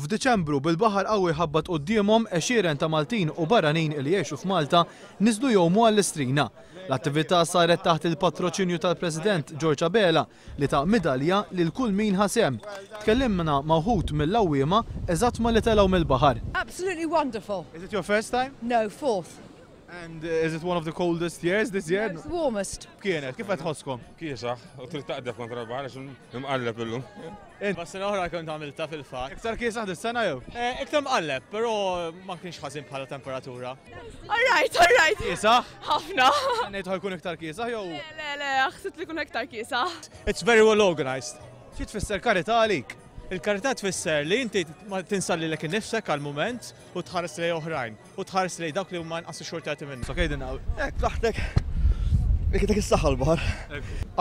f'Diċembru bil-baħar qawwi ħabbat qudiemhom għexieren ta' Maltin u barranin li jgħixu f'Malta niżlu jowmu għall-istrina. L-attività saret taħt il-patroċinju tal-President George Abela li ta' medalja lil kull min ħasem. Tkellimna ma' wħud mill-lawwiema eżatt ma li telgħu mill-baħar. Absolutely wonderful. Is it your first time? No, fourth. And is it one of the coldest years this year? It's warmest. Kienet, kif qed tħosskom? Kiesaħ, u trid taqdef kontra l-baħar għax imqalleb illum. Bas-sena oħra kont għamilta fil-fatt. Iktar kiesaħ dis-sena jew? Iktar mqalleb, però ma kienx ħażin bħala temperatura. All right. Kiesaħ? ħafna. Ngħid ħajkun iktar kiesaħ jew? Le, ħsibt li kun iktar kiesa. It's very well organized. Xi tfisser karità għalik? Il-karità tfisser li inti ma tinsalli lek innifsek għal-moment u tħares lej oħrajn u tħares lej dawk li huma nqas xortati minn. So kejdin għaw. Taħtek. Dik is-saħħa l-baħar.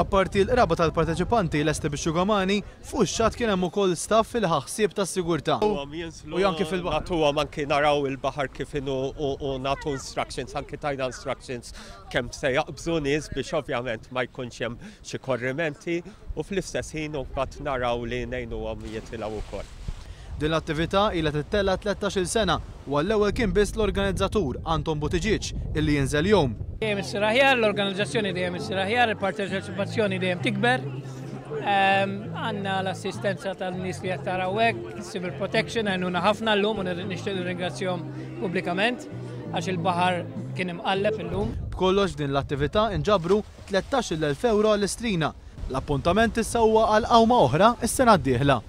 Apparti l-qraba tal-parteċipanti l-esti bix-xugamani, fuq ix-xatt kien hemm ukoll staff fil-ħaħsieb tas-sigurtà. U anke fil-baħar. Natuwa manki naraw il-baħar kif inhu u nagħtu instructions, anke tajna instructions kemm se jaqbżu nies biex ovvjament ma jkunx hemm xi korrimenti u fl-istess ħin mbagħad naraw li ngħinuhom jitilgħu wkoll. Din l-attività ilha tittella 13-il sena u għall-ewwel kien biss l-organizzatur Anton Butiġiġ illi jinżel jom. Dejjem issir aħjar, l-organizzazzjoni dejjem issir aħjar, il-parteċipazzjoni dejjem tikber. Għandna l-assistenza tan-nies li qed taraw hekk, civil protection għajnuna ħafna llum u nixtieq nirringrazzjahom pubblikament għax il-baħar kien imqalleb illum. B'kollox din l-attività inġabru 13,000 euro għall-istrina. L-appuntament issa huwa għal qawma oħra is-sena d-dieħla.